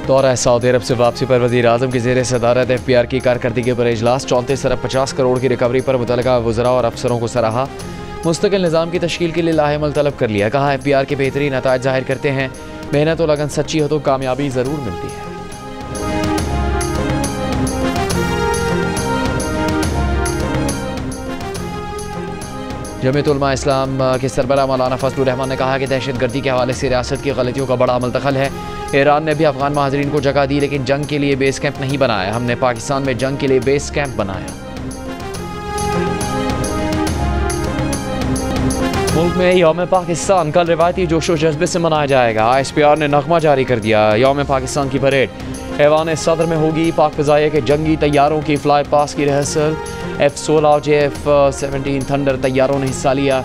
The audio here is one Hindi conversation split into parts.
दौरा सऊदी अरब से वापसी पर वज़ीर-ए-आज़म की ज़ेर सदारत FPR की कारकर्दगी पर इजलास 34 अरब 50 करोड़ की रिकवरी पर मुतल्लिका वज़रा और अफसरों को सराहा। मुस्तकिल निज़ाम की तश्कील के लिए लाहेमल तलब कर लिया। कहा FPR के बेहतरीन नताइज ज़ाहिर करते हैं, मेहनत और लगन सच्ची हो तो कामयाबी ज़रूर मिलती है। जमीयत उलमा इस्लाम के सरबराह मौलाना फजलुर रहमान ने कहा कि दहशतगर्दी के हवाले से रियासत की गलतियों का बड़ा अमल दखल है। ईरान ने भी अफगान महाजरीन को जगह दी लेकिन जंग के लिए बेस कैंप नहीं बनाया। हमने पाकिस्तान में जंग के लिए बेस कैंप बनाया। मुल्क में यौम पाकिस्तान कल रिवायती जोशो जज्बे से मनाया जाएगा। ISPR ने नगमा जारी कर दिया। यौम पाकिस्तान की परेड ऐवान सदर में होगी। पाक फ़िज़ाइया के जंगी तैयारों की फ्लाई पास की रिहर्सल। F-16 और JF-17 थंडर तैयारों ने हिस्सा लिया।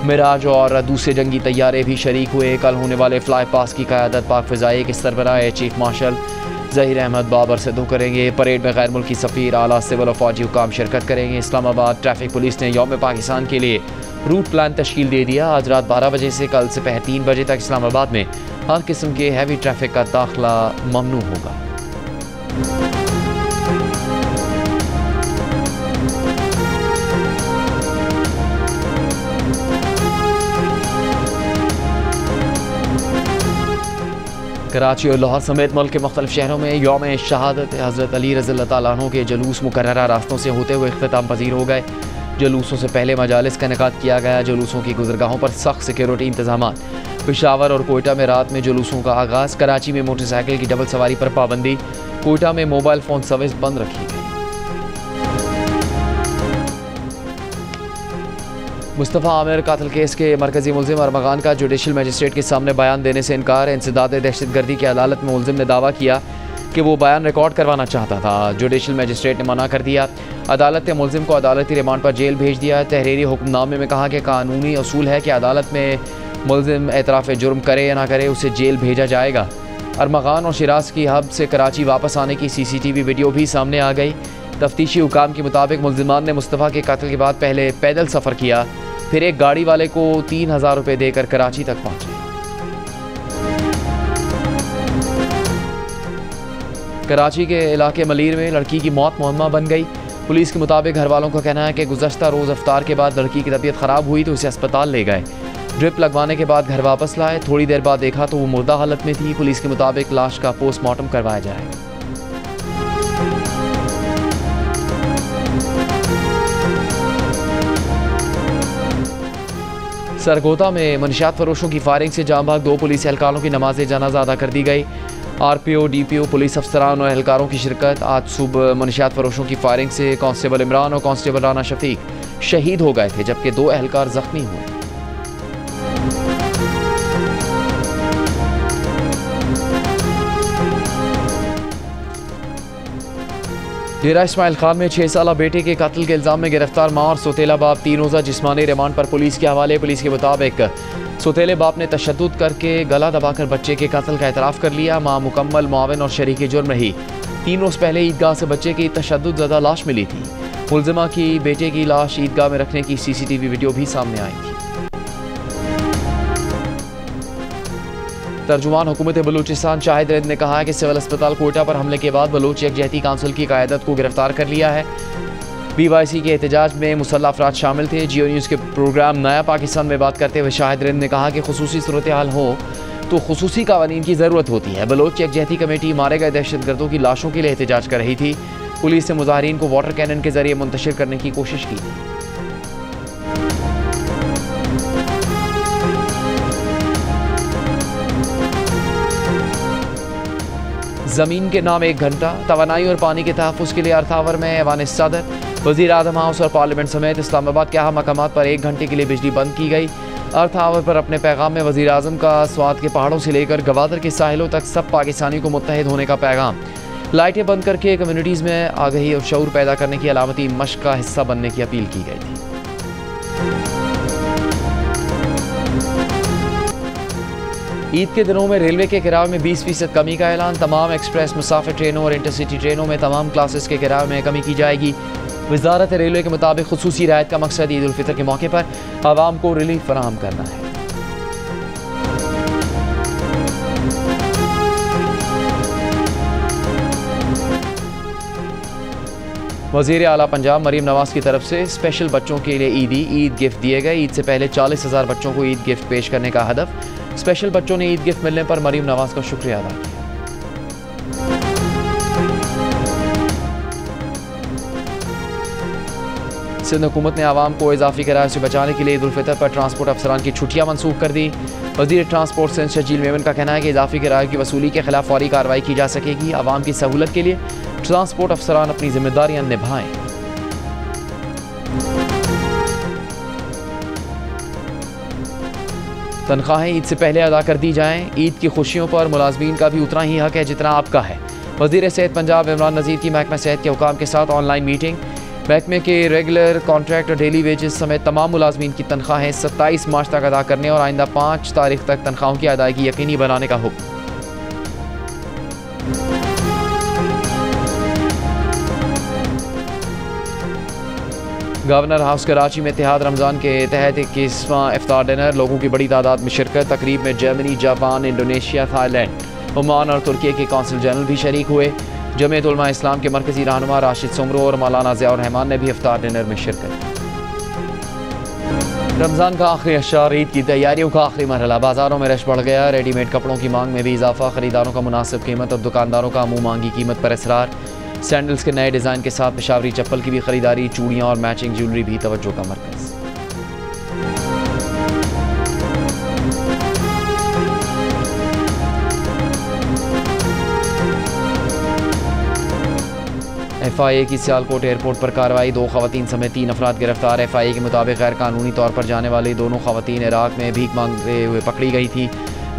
मिराज और दूसरे जंगी तैयारे भी शरीक हुए। कल होने वाले फ्लाई पास की क़यादत पाक फ़िज़ाइया के सरबराह चीफ मार्शल ज़हीर अहमद बाबर सिद्धू करेंगे। परेड में गैर मुल्की सफ़ीर, आला सिविल और फ़ौजी हुकाम शिरकत करेंगे। इस्लामाबाद ट्रैफिक पुलिस ने यौम पाकिस्तान के लिए रूट प्लान तश्कील दे दिया। आज रात 12 बजे से कल सुबह 3 बजे तक इस्लामाबाद में हर किस्म के हैवी ट्रैफिक का दाखिला ममनू होगा। कराची और लाहौर समेत मुल्क के मुख्तलिफ शहरों में यौम शहादत हज़रत अली रज़ियल्लाहु तआला अन्हु के जुलूस मुकर्ररा रास्तों से होते हुए इख्तिताम पजीर हो गए। जुलूसों से पहले मजालिस का इनेकाद किया गया। जुलूसों की गुज़रगाहों पर सख्त सिक्योरिटी इंतजाम। पेशावर और कोयटा में रात में जुलूसों का आगाज़। कराची में मोटरसाइकिल की डबल सवारी पर पाबंदी। कोयटा में मोबाइल फ़ोन सर्विस बंद रखी गई। मुस्तफ़ा आमिर कातिल केस के मरकजी मुलजिम अरमगान का जुडिशल मजिस्ट्रेट के सामने बयान देने से इनकार। इंसदाद दहशतगर्दी की अदालत में मुलजिम ने दावा किया कि वो बयान रिकॉर्ड करवाना चाहता था। जुडिशल मजिस्ट्रेट ने मना कर दिया। अदालत ने मुलजिम को अदालती रिमांड पर जेल भेज दिया। तहरीरी हुक्मनामे में कहा कि कानूनी असूल है कि अदालत में मुलजिम एतराफ़ जुर्म करे या ना करे उसे जेल भेजा जाएगा। अरमगान और शिराज की हब से कराची वापस आने की CCTV वीडियो भी सामने आ गई। तफ्तीशी हुकाम के मुताबिक मुलजिमान ने मुस्तफ़ा के कत्ल के बाद पहले पैदल सफ़र किया, फिर एक गाड़ी वाले को 3000 रुपये देकर कराची तक पहुँचे। कराची के इलाके मलीर में लड़की की मौत मुअम्मा बन गई। पुलिस के मुताबिक घर वालों का कहना है कि गुज़श्ता रोज़ अफ्तार के बाद लड़की की तबीयत ख़राब हुई तो उसे अस्पताल ले गए। ड्रिप लगवाने के बाद घर वापस लाए। थोड़ी देर बाद देखा तो वो मुर्दा हालत में थी। पुलिस के मुताबिक लाश का पोस्टमार्टम करवाया जाएगा। सरगोदा में मनशियात फरोशों की फायरिंग से जाम भाग 2 पुलिस एहलकारों की नमाज जनाजा अदा कर दी गई। RPO, DPO, पुलिस अफसरान और एहलकारों की शिरकत। आज सुबह मनशियात फरोशों की फायरिंग से कांस्टेबल इमरान और कांस्टेबल राना शफीक शहीद हो गए थे, जबकि 2 एहलकार जख्मी हुए। डेरा इस्माइल खान में 6 साला बेटे के कत्ल के इल्जाम में गिरफ्तार मां और सौतेला बाप 3 रोज़ा जिस्मानी रिमांड पर पुलिस के हवाले। पुलिस के मुताबिक सौतेले बाप ने तशद्दुद करके गला दबाकर बच्चे के कत्ल का एतराफ़ कर लिया। मां मुकम्मल मुआविन और शरीक जुर्म रही। 3 रोज़ पहले ईदगाह से बच्चे की तशद्दुद ज़दा लाश मिली थी। मुलजिमा की बेटे की लाश ईदगाह में रखने की CCTV वीडियो भी सामने आई थी। तर्जुमान हुकूमत बलूचिस्तान शाहिद रैद ने कहा है कि सिविल अस्पताल कोयटा पर हमले के बाद बलूच यकजहती काउंसिल की क़यादत को गिरफ्तार कर लिया है। BYC के एहतजाज में मुसल्लह अफराद शामिल थे। जियो न्यूज़ के प्रोग्राम नया पाकिस्तान में बात करते हुए शाहिद रैद ने कहा कि खुसूसी सूरत हाल हो तो खुसूसी कानून की ज़रूरत होती है। बलोच यकजहती कमेटी मारे गए दहशतगर्दों की लाशों के लिए एहतजाज कर रही थी। पुलिस ने मुजाहिरीन को वाटर कैनन के जरिए मुंतशिर करने की कोशिश की थी। ज़मीन के नाम 1 घंटा। तवानाई और पानी के तहफ़्फ़ुज़ के लिए अर्थ आवर में ऐवान सदर, वज़ीर-ए-आज़म हाउस और पार्लियामेंट समेत इस्लामाबाद के अहम मकामात पर 1 घंटे के लिए बिजली बंद की गई। अर्थ आवर पर अपने पैगाम में वज़ीर-ए-आज़म का स्वात के पहाड़ों से लेकर गवादर के साहिलों तक सब पाकिस्तानी को मुत्तहिद होने का पैगाम। लाइटें बंद करके कम्युनिटीज़ में आगही और शऊर पैदा करने की अलामती मश्क का हिस्सा बनने की अपील की गई थी। ईद के दिनों में रेलवे के किराए में 20% कमी का ऐलान। तमाम एक्सप्रेस मुसाफिर ट्रेनों और इंटरसिटी ट्रेनों में तमाम क्लासेस के किराए में कमी की जाएगी। वज़ारत रेलवे के मुताबिक खुसूसी रियायत का मकसद ईद उल फितर के मौके पर आवाम को रिलीफ फराहम करना है। वज़ीर आला पंजाब मरीम नवाज़ की तरफ से स्पेशल बच्चों के लिए ईद गिफ्ट दिए गए। ईद से पहले 40,000 बच्चों को ईद गिफ्ट पेश करने का हदफ। स्पेशल बच्चों ने ईद गिफ्ट मिलने पर मरीम नवाज़ का शुक्रिया अदा किया। सिंध हुकूमत ने आवाम को इजाफी किराए से बचाने के लिए ईद उल फितर पर ट्रांसपोर्ट अफसरान की छुट्टियां मनसूख कर दी। वज़ीर ट्रांसपोर्ट सिंध शजील मेमन का कहना है कि इजाफी किराए की वसूली के खिलाफ फौरी कार्रवाई की जा सकेगी। आवाम की सहूलत के लिए ट्रांसपोर्ट अफसरान अपनी जिम्मेदारियां निभाएं। तनख्वाहें ईद से पहले अदा कर दी जाएं। ईद की खुशियों पर मुलाजमीन का भी उतना ही हक है जितना आपका है। वज़ीर सेहत पंजाब इमरान नज़ीर की महकमा सेहत के हुकाम के साथ ऑनलाइन मीटिंग। महकमे के रेगुलर, कॉन्ट्रैक्ट और डेली वेजेस समेत तमाम मुलाजमीन की तनख्वाहें 27 मार्च तक अदा करने और आइंदा 5 तारीख तक तनख्वाहों की अदायगी यकीनी बनाने का हुक्म। गवर्नर हाउस कराची में इत्तेहाद रमज़ान के तहत 21वां इफ्तार डिनर। लोगों की बड़ी तादाद में शिरकत। तकरीब में Germany, Japan, Indonesia, Thailand, Oman और तुर्की के कौंसल जनरल भी शरीक हुए। जमीयत उलमा इस्लाम के मरकजी रहनुमा राशिद सुमरो और मौलाना ज़ियाउर रहमान ने भी इफ्तार डिनर में शिरकत। रमज़ान का आखिरी अशर, ईद की तैयारियों का आखिरी मरहला। बाजारों में रश बढ़ गया। रेडीमेड कपड़ों की मांग में भी इजाफा। खरीदारों का मुनासिब कीमत और दुकानदारों का मुँह मांगी कीमत पर इसरार। सैंडल्स के नए डिज़ाइन के साथ पेशावरी चप्पल की भी खरीदारी। चूड़ियाँ और मैचिंग ज्वेलरी भी तवज्जो का मरकज़। FIA की सियालकोट एयरपोर्ट पर कार्रवाई। 2 खवातीन समेत 3 अफराद गिरफ्तार। FIA के मुताबिक गैर कानूनी तौर पर जाने वाली दोनों खवातीन इराक में भीख मांगते हुए पकड़ी गई थी।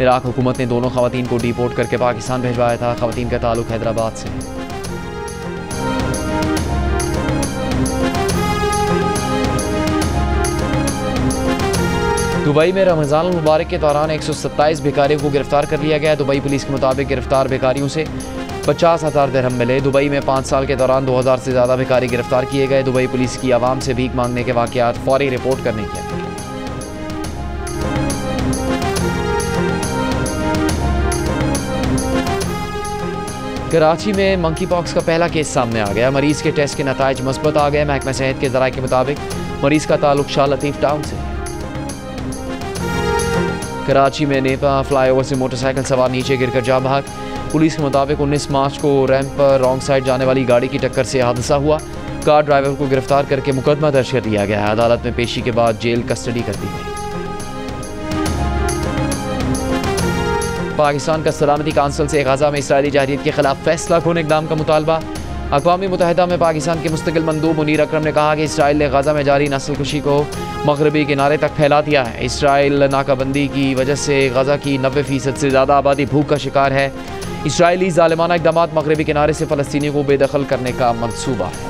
इराक हुकूमत ने दोनों खवातीन को डिपोर्ट करके पाकिस्तान भिजवाया था। खवातीन का ताल्लुक हैदराबाद से है। दुबई में रमज़ान मुबारक के दौरान 127 भिखारियों को गिरफ्तार कर लिया गया। दुबई पुलिस के मुताबिक गिरफ्तार भिखारियों से 50,000 दिरहम मिले। दुबई में 5 साल के दौरान 2000 से ज़्यादा भिखारी गिरफ्तार किए गए। दुबई पुलिस की आवाम से भीख मांगने के वाक़यात फौरी रिपोर्ट करने की अपील। कराची में मंकी पॉक्स का पहला केस सामने आ गया। मरीज़ के टेस्ट के नताइज मुस्बत आ गए। महकमा सेहत के ज़राए के मुताबिक मरीज़ का ताल्लुक शाह लतीफ़ टाउन से है। कराची में नेपा फ्लाईओवर से मोटरसाइकिल सवार नीचे गिरकर जाँ बहक। पुलिस के मुताबिक 19 मार्च को रैंप पर रॉन्ग साइड जाने वाली गाड़ी की टक्कर से हादसा हुआ। कार ड्राइवर को गिरफ्तार करके मुकदमा दर्ज कर लिया गया है। अदालत में पेशी के बाद जेल कस्टडी कर दी गई। पाकिस्तान का सलामती काउंसिल से गजा में इसराइली जाहिरियत के खिलाफ फैसला कौन इक़दाम का मुतालबा। अक़वाम मुत्तहिदा में पाकिस्तान के मुस्तकिल मंदूब मुनीर अकरम ने कहा कि इसराइल ने गजा में जारी नस्लकुशी को मगरबी किनारे तक फैला दिया है। इसराइल नाकाबंदी की वजह से गजा की 90% से ज़्यादा आबादी भूख का शिकार है। इसराइली ज़ालिमाना इक़दामात मगरबी किनारे से फ़लस्तीनियों को बेदखल करने का मंसूबा है।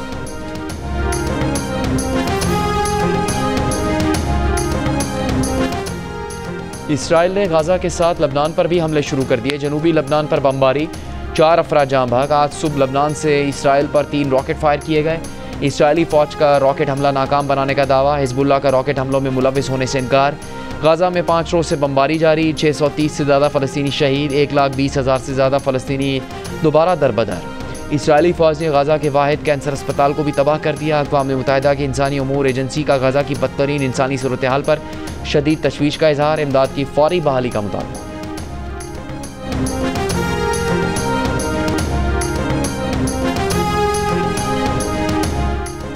इसराइल ने गजा के साथ लबनान पर भी हमले शुरू कर दिए। जनूबी लबनान पर बमबारी, 4 अफराद जाँ बहक। आज सुबह लबनान से इसराइल पर 3 रॉकेट फायर किए गए। इसराइली फ़ौज का रॉकेट हमला नाकाम बनाने का दावा। हिजबुल्लाह का रॉकेट हमलों में मुलविस होने से इनकार। गजा में 5 रोज़ से बमबारी जारी। 630 से ज़्यादा फ़लस्तीनी शहीद। 1,20,000 से ज़्यादा फ़लस्तीनी दोबारा दरबदर। इसराइली फ़ौज ने गजा के वाहिद कैंसर अस्पताल को भी तबाह कर दिया। अक़वाम मुत्तहिदा की इंसानी उमूर एजेंसी का गजा की बदतरीन इंसानी सूरत हाल पर शदीद तशवीश का इजहार। इमदाद की फौरी बहाली का मुतालबा।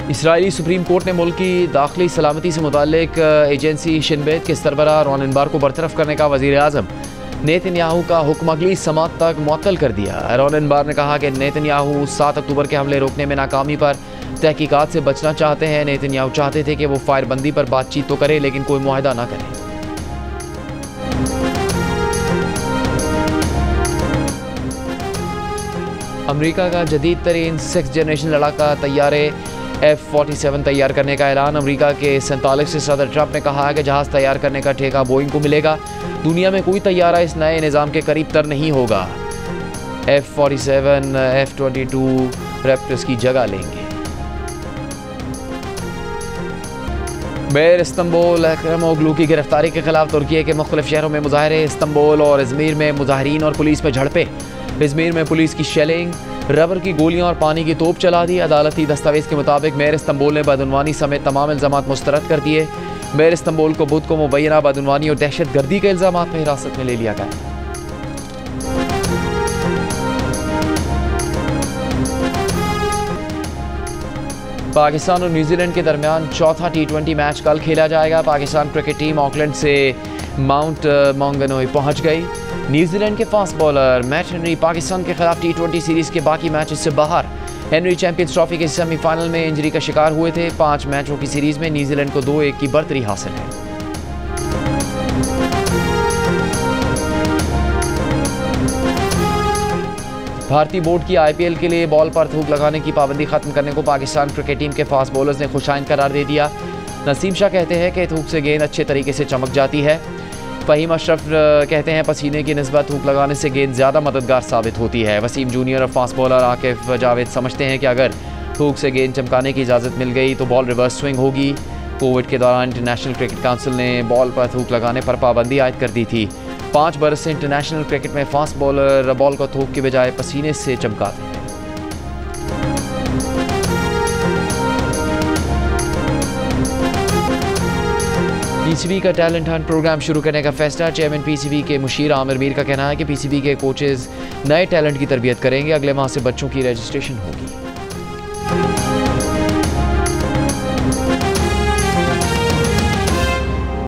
इसराइली सुप्रीम कोर्ट ने मुल्क की दाखिली सलामती से मुताल्लिक एजेंसी शिन बेत के सरबराह रॉन बार को बरतरफ करने का वज़ीर आज़म नेतन्याहू का हुक्म अगली समात तक मुअत्तल कर दिया। रॉन बार ने कहा कि नेतन्याहू 7 अक्टूबर के हमले रोकने में नाकामी पर तहकीकात से बचना चाहते हैं। नेतन्याहू चाहते थे कि वो फायरबंदी पर बातचीत तो करे लेकिन कोई मुआहदा ना करे। अमेरिका का जदीद तरीन 6th जनरेशन लड़ाका तैयारे F-47 तैयार करने का ऐलान। अमेरिका के 47 से सदर ट्रंप ने कहा है कि जहाज़ तैयार करने का ठेका बोइंग को मिलेगा। दुनिया में कोई तैयारा इस नए निज़ाम के करीब तर नहीं होगा। F-47 F-22 रैप्टर्स की जगह लेंगे। मेयर इस्तंबुल अकरमोगलू की गिरफ्तारी के खिलाफ तुर्की के मुख्तलिफ शहरों में मुजाहरे। इस्तंबुल और इजमीर में मुजाहरीन और पुलिस में झड़पें। इजमीर में पुलिस की शेलिंग, रबर की गोलियां और पानी की तोप चला दी। अदालती दस्तावेज के मुताबिक मेयर इस्तांबुल ने बदउनवानी समेत तमाम इल्जामात मुस्तरद कर दिए। मेयर इस्तांबुल को बुध को मुबैना बदउनवानी और दहशतगर्दी के इल्जामात में हिरासत में ले लिया गया। पाकिस्तान और न्यूजीलैंड के दरमियान चौथा T20 मैच कल खेला जाएगा। पाकिस्तान क्रिकेट टीम ऑकलैंड से माउंट मॉन्गनोई पहुंच गई। न्यूजीलैंड के fast bowler Matt Henry Pakistan के खिलाफ T20 सीरीज के बाकी मैचेस से बाहर। हेनरी चैंपियंस ट्रॉफी के सेमीफाइनल में इंजरी का शिकार हुए थे। 5 मैचों की सीरीज में न्यूजीलैंड को 2-1 की बढ़तरी हासिल है। भारतीय बोर्ड की IPL के लिए बॉल पर थूक लगाने की पाबंदी खत्म करने को पाकिस्तान क्रिकेट टीम के फास्ट बॉलर्स ने खुशाइन करार दे दिया। नसीम शाह कहते हैं कि थूक से गेंद अच्छे तरीके से चमक जाती है। फ़हीम अशरफ कहते हैं पसीने की निस्बत थूक लगाने से गेंद ज़्यादा मददगार साबित होती है। वसीम जूनियर और फास्ट बॉलर आकिफ जावेद समझते हैं कि अगर थूक से गेंद चमकाने की इजाज़त मिल गई तो बॉल रिवर्स स्विंग होगी। कोविड के दौरान इंटरनेशनल क्रिकेट काउंसिल ने बॉल पर थूक लगाने पर पाबंदी आयद कर दी थी। 5 बरस से इंटरनेशनल क्रिकेट में फास्ट बॉलर बॉल को थूक के बजाय पसीने से चमकाते हैं। PCB का टैलेंट हंट प्रोग्राम शुरू करने का फैसला। चेयरमैन PCB के मुशीर आमिर मीर का कहना है कि PCB के कोचेज नए टैलेंट की तरबियत करेंगे। अगले माह से बच्चों की रजिस्ट्रेशन होगी।